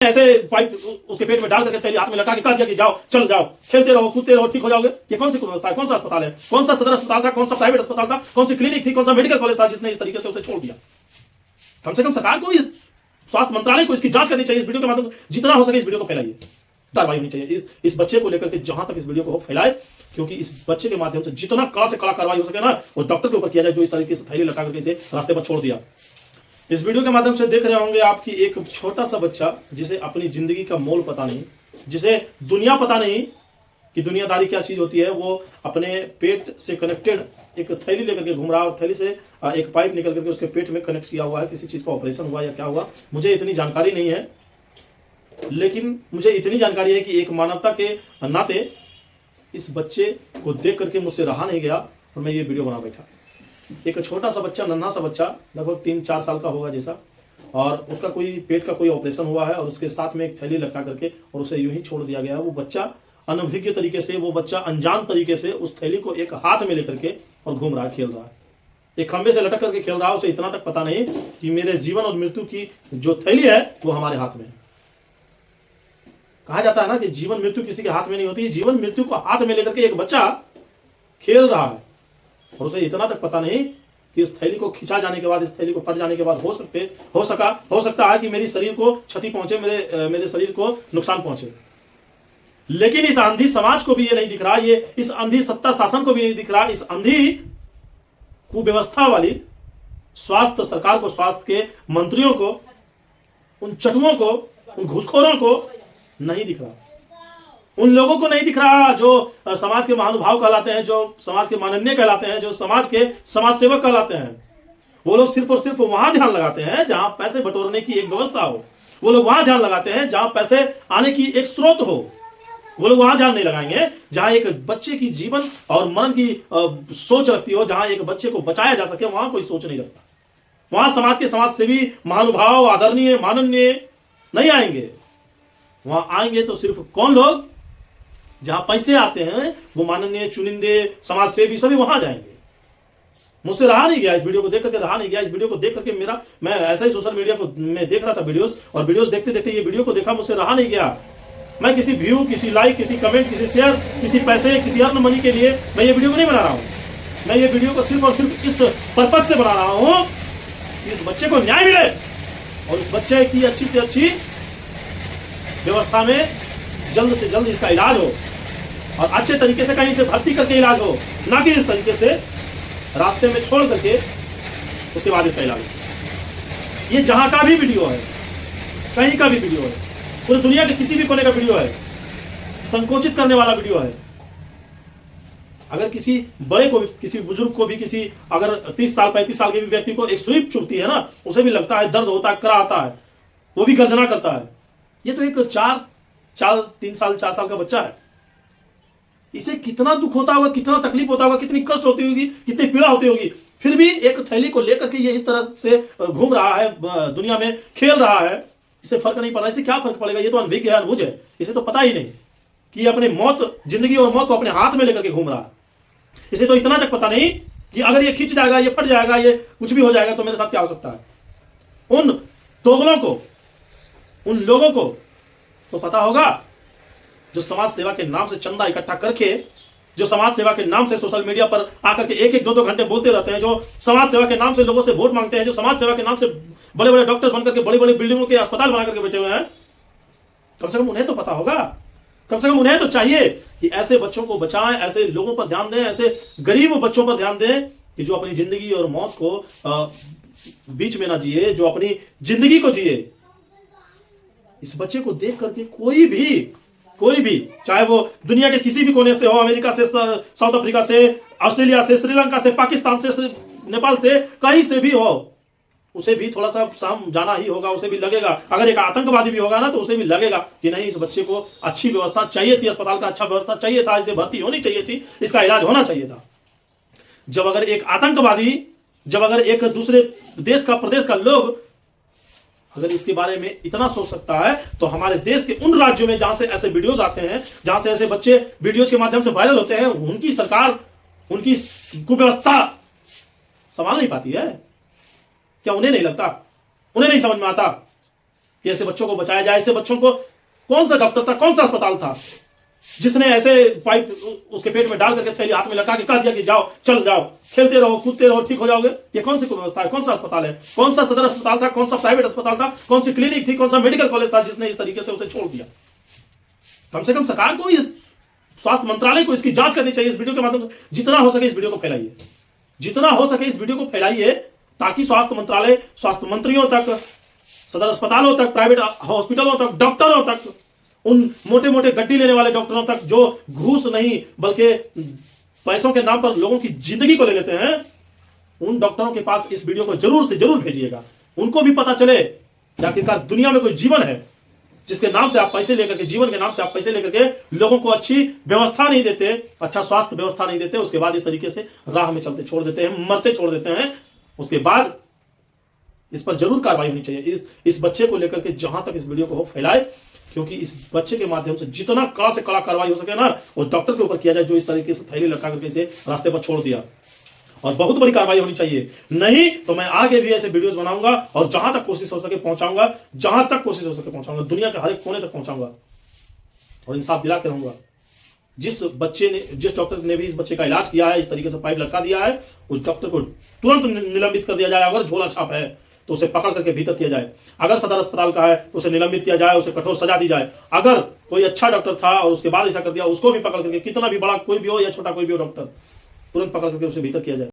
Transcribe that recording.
ऐसे पाइप उसके पेट में डाल करके थैली हाथ में लगा के कह दिया कि जाओ चल जाओ खेलते रहो कूदते रहो ठीक हो जाओगे। ये कौन सी व्यवस्था है, कौन सा अस्पताल है, कौन सा सदर अस्पताल था, कौन सा प्राइवेट अस्पताल था, कौन सी क्लिनिक थी, कौन सा मेडिकल कॉलेज था जिसने इस तरीके से उसे छोड़ दिया। कम से कम सरकार को, इस स्वास्थ्य मंत्रालय को इसकी जांच करनी चाहिए। इस वीडियो के माध्यम से जितना हो सके इस वीडियो को फैलाइए, कार्रवाई होनी चाहिए इस बच्चे को लेकर के। जहां तक इस वीडियो को फैलाए, क्योंकि इस बच्चे के माध्यम से जितना कड़ा से कड़ा कार्रवाई हो सके ना, वो डॉक्टर के ऊपर किया जाए जो इस तरीके से थैली लगा करके इसे रास्ते पर छोड़ दिया। इस वीडियो के माध्यम से देख रहे होंगे आपकी एक छोटा सा बच्चा जिसे अपनी जिंदगी का मोल पता नहीं, जिसे दुनिया पता नहीं कि दुनियादारी क्या चीज होती है, वो अपने पेट से कनेक्टेड एक थैली लेकर के घूम रहा है और थैली से एक पाइप निकल करके उसके पेट में कनेक्ट किया हुआ है। किसी चीज का ऑपरेशन हुआ या क्या हुआ मुझे इतनी जानकारी नहीं है, लेकिन मुझे इतनी जानकारी है कि एक मानवता के नाते इस बच्चे को देख करके मुझसे रहा नहीं गया और मैं ये वीडियो बना बैठा। एक छोटा सा बच्चा, नन्हा सा बच्चा, लगभग 3-4 साल का होगा जैसा, और उसका कोई पेट का कोई ऑपरेशन हुआ है और उसके साथ में एक थैली लटका करके और उसे यूं ही छोड़ दिया गया है। वो बच्चा अनभिज्ञ तरीके से, वो बच्चा अनजान तरीके से उस थैली को एक हाथ में लेकर के और घूम रहा है, खेल रहा है, एक खंबे से लटक करके खेल रहा है। उसे इतना तक पता नहीं कि मेरे जीवन और मृत्यु की जो थैली है वो हमारे हाथ में है। कहा जाता है ना कि जीवन मृत्यु किसी के हाथ में नहीं होती। जीवन मृत्यु को हाथ में लेकर के एक बच्चा खेल रहा है और उसे इतना तक पता नहीं कि इस थैली को खिंचा जाने के बाद, इस थैली को फट जाने के बाद हो सकता है कि मेरी शरीर को क्षति पहुंचे, मेरे शरीर को नुकसान पहुंचे। लेकिन इस अंधी समाज को भी ये नहीं दिख रहा, ये इस अंधी सत्ता शासन को भी नहीं दिख रहा, इस अंधी कुव्यवस्था वाली स्वास्थ्य सरकार को, स्वास्थ्य के मंत्रियों को, उन चटुओं को, उन घूसखोरों को नहीं दिख रहा। उन लोगों को नहीं दिख रहा जो समाज के महानुभाव कहलाते हैं, जो समाज के माननीय कहलाते हैं, जो समाज के समाज सेवक कहलाते हैं। वो लोग सिर्फ और सिर्फ वहां ध्यान लगाते हैं जहां पैसे बटोरने की एक व्यवस्था हो। वो लोग वहां ध्यान लगाते हैं जहां पैसे आने की एक स्रोत हो। वो लोग वहां ध्यान नहीं लगाएंगे जहां एक बच्चे की जीवन और मरण की सोच रखती हो, जहां एक बच्चे को बचाया जा सके, वहां कोई सोच नहीं रखता। वहां समाज के समाज सेवी, महानुभाव, आदरणीय, माननीय नहीं आएंगे। वहां आएंगे तो सिर्फ कौन लोग, जहां पैसे आते हैं वो माननीय, चुनिंदे, समाज सेवी सभी वहां जाएंगे। मुझसे रहा नहीं गया, इस वीडियो को देख करके रहा नहीं गया। इस वीडियो को देख करके मैं ऐसा ही सोशल मीडिया को मैं देख रहा था वीडियोस, और वीडियोस देखते देखते ये वीडियो को देखा, मुझसे रहा नहीं गया। मैं किसी व्यू, किसी लाइक, किसी कमेंट, किसी शेयर, किसी पैसे, किसी अर्न मनी के लिए मैं ये वीडियो को नहीं बना रहा हूं। मैं ये वीडियो को सिर्फ और सिर्फ इस पर्पज से बना रहा हूं कि इस बच्चे को न्याय मिले और इस बच्चे की अच्छी से अच्छी व्यवस्था में जल्द से जल्द इसका इलाज हो और अच्छे तरीके से कहीं से भर्ती करके इलाज हो, ना कि इस तरीके से रास्ते में छोड़ करके उसके बाद इसका इलाज हो। ये जहां का भी वीडियो है, कहीं का भी वीडियो है, पूरी दुनिया के किसी भी कोने का वीडियो है, संकोचित करने वाला वीडियो है। अगर किसी बड़े को भी, किसी बुजुर्ग को भी, किसी अगर 30 साल 35 साल के भी व्यक्ति को एक सुई चुभती है ना, उसे भी लगता है, दर्द होता है, करा आता है, वो भी गर्जना करता है। ये तो एक 3 साल 4 साल का बच्चा है। इसे कितना दुख होता होगा, कितना तकलीफ होता होगा, कितनी कष्ट होती होगी, कितनी पीड़ा होती होगी, फिर भी एक थैली को लेकर के ये इस तरह से घूम रहा है, दुनिया में खेल रहा है। इसे फर्क नहीं पड़ रहा। इसे क्या फर्क पड़ेगा? ये तो अनभिज्ञ है, अनबुझ है। इसे तो पता ही नहीं कि अपने जिंदगी और मौत को अपने हाथ में लेकर के घूम रहा है। इसे तो इतना तक पता नहीं कि अगर ये खींच जाएगा, ये फट जाएगा, ये कुछ भी हो जाएगा तो मेरे साथ क्या हो सकता है। उन दोगलों को, उन लोगों को तो पता होगा जो समाज सेवा के नाम से चंदा इकट्ठा करके, जो समाज सेवा के नाम से सोशल मीडिया पर आकर के 1-1, 2-2 घंटे बोलते रहते हैं, जो समाज सेवा के नाम से लोगों से वोट मांगते हैं, जो समाज सेवा के नाम से बड़े बड़े डॉक्टर बनकर के बड़ी बड़ी बिल्डिंगों के अस्पताल बना करके बैठे हुए हैं। कम से कम उन्हें तो पता होगा, कम से कम उन्हें तो चाहिए कि ऐसे बच्चों को बचाएं, ऐसे लोगों पर ध्यान दें, ऐसे गरीब बच्चों पर ध्यान दें कि जो अपनी जिंदगी और मौत को बीच में ना जिए, जो अपनी जिंदगी को जिए। इस बच्चे को देख करके कोई भी, चाहे वो दुनिया के किसी भी कोने से हो, अमेरिका से, साउथ अफ्रीका से, ऑस्ट्रेलिया से, श्रीलंका से, पाकिस्तान से, नेपाल से, कहीं से भी हो, उसे भी थोड़ा सा साम जाना ही होगा। उसे भी लगेगा, अगर एक आतंकवादी भी होगा ना तो उसे भी लगेगा कि नहीं, इस बच्चे को अच्छी व्यवस्था चाहिए थी, अस्पताल का अच्छा व्यवस्था चाहिए था, इसे भर्ती होनी चाहिए थी, इसका इलाज होना चाहिए था। जब अगर एक आतंकवादी, जब अगर एक दूसरे देश का, प्रदेश का लोग अगर इसके बारे में इतना सोच सकता है, तो हमारे देश के उन राज्यों में जहां से ऐसे वीडियोस आते हैं, जहां से ऐसे बच्चे वीडियोस के माध्यम से वायरल होते हैं, उनकी सरकार, उनकी कुव्यवस्था संभाल नहीं पाती है क्या? उन्हें नहीं लगता? उन्हें नहीं समझ में आता कि ऐसे बच्चों को बचाया जाए। ऐसे बच्चों को कौन सा डॉक्टर था, कौन सा अस्पताल था जिसने ऐसे पाइप उसके पेट में डाल करके थैली हाथ में लगा के कह दिया कि जाओ, चल जाओ, खेलते रहो, कूदते रहो, ठीक हो जाओगे? ये कौन सी व्यवस्था है? कौन सा अस्पताल है? कौन सा सदर अस्पताल था? कौन सा प्राइवेट अस्पताल था? कौन सी क्लिनिक थी? कौन सा मेडिकल कॉलेज था जिसने इस तरीके से उसे छोड़ दिया? कम से कम सरकार को, इस स्वास्थ्य मंत्रालय को इसकी जांच करनी चाहिए। इस वीडियो के माध्यम से जितना हो सके इस वीडियो को फैलाइए, जितना हो सके इस वीडियो को फैलाइए, ताकि स्वास्थ्य मंत्रालय, स्वास्थ्य मंत्रियों तक, सदर अस्पतालों तक, प्राइवेट हॉस्पिटलों तक, डॉक्टरों तक, उन मोटे मोटे गड्डी लेने वाले डॉक्टरों तक जो घूस नहीं बल्कि पैसों के नाम पर लोगों की जिंदगी को ले लेते हैं, उन डॉक्टरों के पास इस वीडियो को जरूर से जरूर भेजिएगा। उनको भी पता चले कि आखिरकार दुनिया में कोई जीवन है जिसके नाम से आप पैसे लेकर के, जीवन के नाम से आप पैसे लेकर के लोगों को अच्छी व्यवस्था नहीं देते, अच्छा स्वास्थ्य व्यवस्था नहीं देते, उसके बाद इस तरीके से राह में चलते छोड़ देते हैं, मरते छोड़ देते हैं। उसके बाद इस पर जरूर कार्रवाई होनी चाहिए। इस बच्चे को लेकर के जहां तक इस वीडियो को फैलाए, क्योंकि इस बच्चे के माध्यम से जितना कड़ा से कड़ा कार्रवाई हो सके ना, उस डॉक्टर के ऊपर किया जाए जो इस तरीके से थैली लटका करके इसे रास्ते पर छोड़ दिया। और बहुत बड़ी कार्रवाई होनी चाहिए, नहीं तो मैं आगे भी ऐसे वीडियोस बनाऊंगा और जहां तक कोशिश हो सके पहुंचाऊंगा, जहां तक कोशिश हो सके पहुंचाऊंगा, दुनिया के हर एक कोने तक पहुंचाऊंगा और इंसाफ दिला के रहूंगा। जिस डॉक्टर ने भी इस बच्चे का इलाज किया है, इस तरीके से पाइप लटका दिया है, उस डॉक्टर को तुरंत निलंबित कर दिया जाए। अगर झोला छाप है तो उसे पकड़ करके भीतर किया जाए। अगर सदर अस्पताल का है तो उसे निलंबित किया जाए, उसे कठोर सजा दी जाए। अगर कोई अच्छा डॉक्टर था और उसके बाद ऐसा कर दिया, उसको भी पकड़ करके, कितना भी बड़ा कोई भी हो या छोटा कोई भी हो डॉक्टर, तुरंत पकड़ करके उसे भीतर किया जाए।